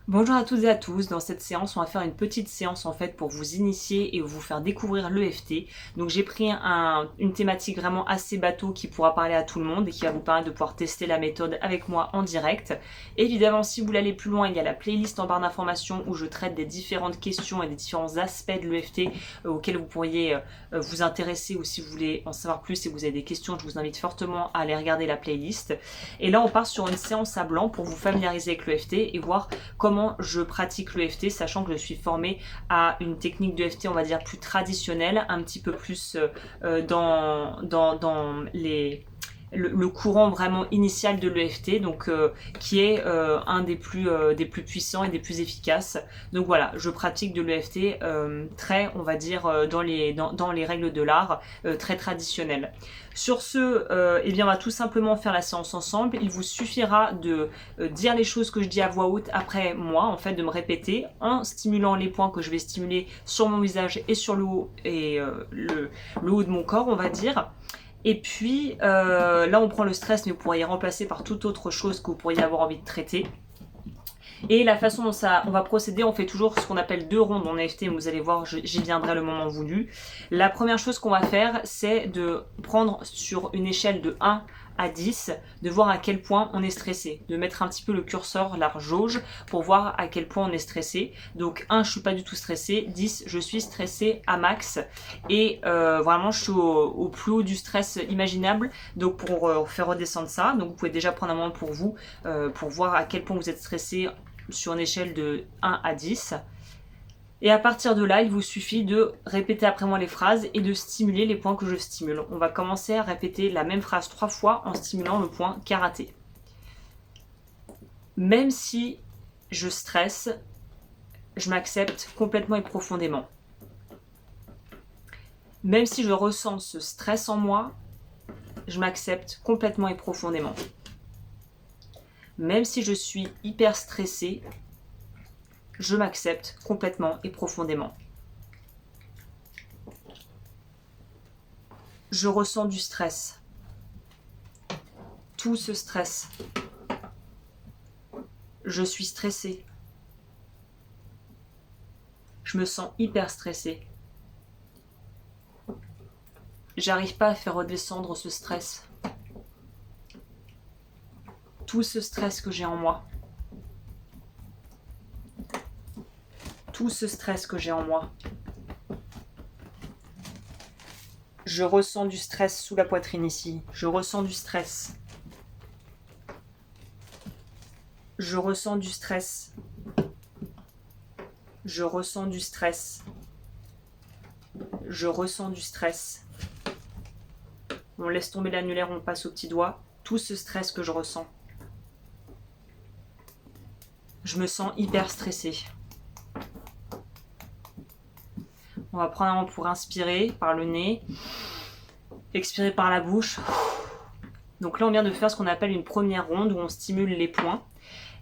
Bonjour à toutes et à tous, dans cette séance on va faire une petite séance en fait pour vous initier et vous faire découvrir l'EFT. Donc j'ai pris une thématique vraiment assez bateau qui pourra parler à tout le monde et qui va vous permettre de pouvoir tester la méthode avec moi en direct. Évidemment si vous voulez aller plus loin, il y a la playlist en barre d'informations où je traite des différentes questions et des différents aspects de l'EFT auxquels vous pourriez vous intéresser, ou si vous voulez en savoir plus et que vous avez des questions, je vous invite fortement à aller regarder la playlist. Et là on part sur une séance à blanc pour vous familiariser avec l'EFT et voir comment je pratique l'EFT, sachant que je suis formée à une technique d'EFT, on va dire, plus traditionnelle, un petit peu plus dans le courant vraiment initial de l'EFT, donc qui est un des plus puissants et des plus efficaces. Donc voilà, je pratique de l'EFT très, on va dire, dans les règles de l'art, très traditionnelles. Sur ce, eh bien, on va tout simplement faire la séance ensemble. Il vous suffira de dire les choses que je dis à voix haute après moi, en fait, de me répéter en stimulant les points que je vais stimuler sur mon visage et sur le haut et le haut de mon corps, on va dire. Et puis là on prend le stress, mais vous pourriez remplacer par toute autre chose que vous pourriez avoir envie de traiter. Et la façon dont on va procéder, on fait toujours ce qu'on appelle 2 rondes en EFT, vous allez voir, j'y viendrai le moment voulu. La première chose qu'on va faire, c'est de prendre sur une échelle de 1 à 10, de voir à quel point on est stressé, de mettre un petit peu le curseur, la jauge, pour voir à quel point on est stressé. Donc 1, je suis pas du tout stressé, 10, je suis stressé à max, et vraiment je suis au plus haut du stress imaginable. Donc pour faire redescendre ça, donc vous pouvez déjà prendre un moment pour vous, pour voir à quel point vous êtes stressé sur une échelle de 1 à 10. Et à partir de là, il vous suffit de répéter après moi les phrases et de stimuler les points que je stimule. On va commencer à répéter la même phrase 3 fois en stimulant le point karaté. Même si je stresse, je m'accepte complètement et profondément. Même si je ressens ce stress en moi, je m'accepte complètement et profondément. Même si je suis hyper stressée, je m'accepte complètement et profondément. Je ressens du stress. Tout ce stress. Je suis stressée. Je me sens hyper stressée. J'arrive pas à faire redescendre ce stress. Tout ce stress que j'ai en moi. Tout ce stress que j'ai en moi. Je ressens du stress sous la poitrine ici. Je ressens du stress. Je ressens du stress. Je ressens du stress. Je ressens du stress. On laisse tomber l'annulaire, on passe au petit doigt. Tout ce stress que je ressens. Je me sens hyper stressée. On va prendre un moment pour inspirer par le nez, expirer par la bouche. Donc là, on vient de faire ce qu'on appelle une première ronde où on stimule les points.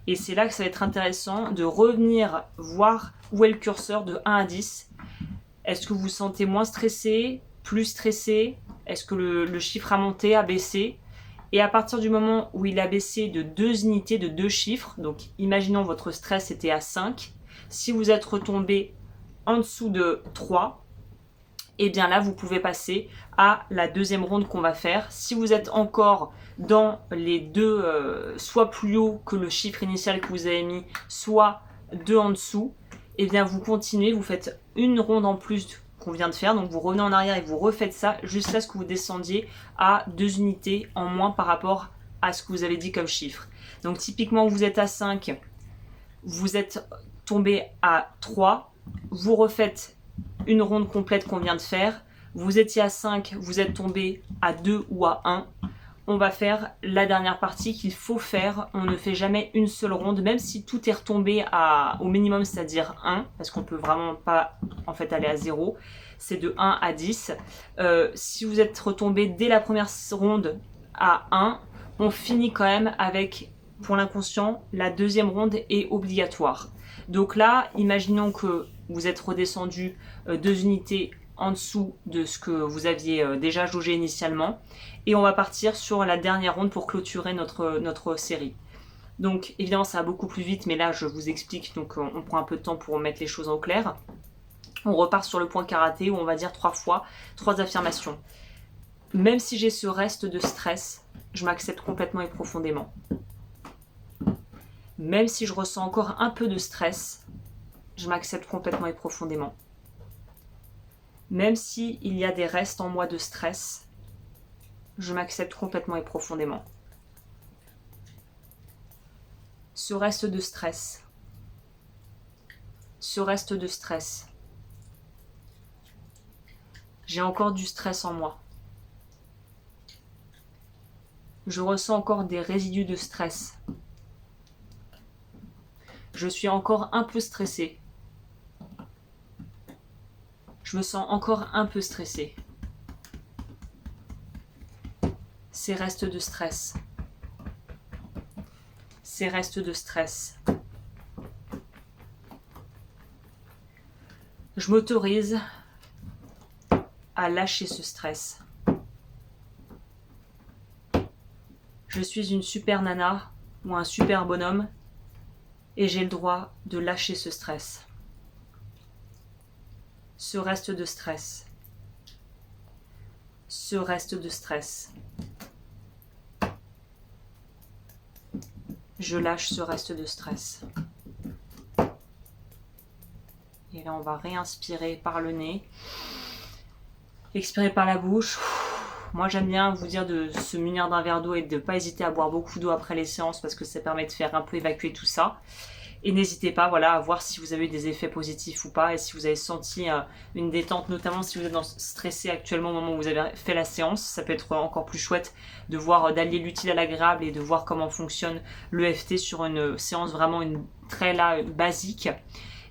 Et c'est là que ça va être intéressant de revenir voir où est le curseur de 1 à 10. Est-ce que vous vous sentez moins stressé, plus stressé? Est-ce que le chiffre a monté, a baissé? Et à partir du moment où il a baissé de 2 unités, de 2 chiffres, donc imaginons votre stress était à 5, si vous êtes retombé en dessous de 3, et bien là vous pouvez passer à la deuxième ronde qu'on va faire. Si vous êtes encore dans les deux, soit plus haut que le chiffre initial que vous avez mis, soit 2 en dessous, et bien vous continuez, vous faites une ronde en plus qu'on vient de faire, donc vous revenez en arrière et vous refaites ça jusqu'à ce que vous descendiez à 2 unités en moins par rapport à ce que vous avez dit comme chiffre. Donc typiquement vous êtes à 5, vous êtes tombé à 3, vous refaites une ronde complète qu'on vient de faire, vous étiez à 5, vous êtes tombé à 2 ou à 1, on va faire la dernière partie qu'il faut faire. On ne fait jamais une seule ronde, même si tout est retombé au minimum, c'est-à-dire 1, parce qu'on peut vraiment pas en fait aller à 0. C'est de 1 à 10. Si vous êtes retombé dès la première ronde à 1, on finit quand même avec, pour l'inconscient, la deuxième ronde est obligatoire. Donc là, imaginons que vous êtes redescendu 2 unités en dessous de ce que vous aviez déjà jaugé initialement. Et on va partir sur la dernière ronde pour clôturer notre série. Donc évidemment ça va beaucoup plus vite, mais là je vous explique, donc on prend un peu de temps pour mettre les choses au clair. On repart sur le point karaté où on va dire 3 fois, 3 affirmations. Même si j'ai ce reste de stress, je m'accepte complètement et profondément. Même si je ressens encore un peu de stress, je m'accepte complètement et profondément. Même s'il y a des restes en moi de stress, je m'accepte complètement et profondément. Ce reste de stress. Ce reste de stress. J'ai encore du stress en moi. Je ressens encore des résidus de stress. Je suis encore un peu stressée. Je me sens encore un peu stressée. Ces restes de stress. Ces restes de stress. Je m'autorise à lâcher ce stress. Je suis une super nana ou un super bonhomme et j'ai le droit de lâcher ce stress. Ce reste de stress. Ce reste de stress. Je lâche ce reste de stress. Et là, on va réinspirer par le nez. Expirer par la bouche. Moi, j'aime bien vous dire de se munir d'un verre d'eau et de ne pas hésiter à boire beaucoup d'eau après les séances parce que ça permet de faire un peu évacuer tout ça. Et n'hésitez pas à voir si vous avez eu des effets positifs ou pas et si vous avez senti une détente, notamment si vous êtes stressé actuellement au moment où vous avez fait la séance. Ça peut être encore plus chouette de voir, d'allier l'utile à l'agréable et de voir comment fonctionne l'EFT sur une séance vraiment très basique.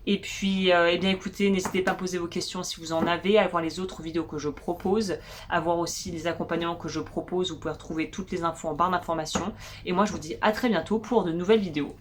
Et puis, eh bien écoutez, n'hésitez pas à poser vos questions si vous en avez, à voir les autres vidéos que je propose, à voir aussi les accompagnements que je propose. Vous pouvez retrouver toutes les infos en barre d'informations. Et moi, je vous dis à très bientôt pour de nouvelles vidéos.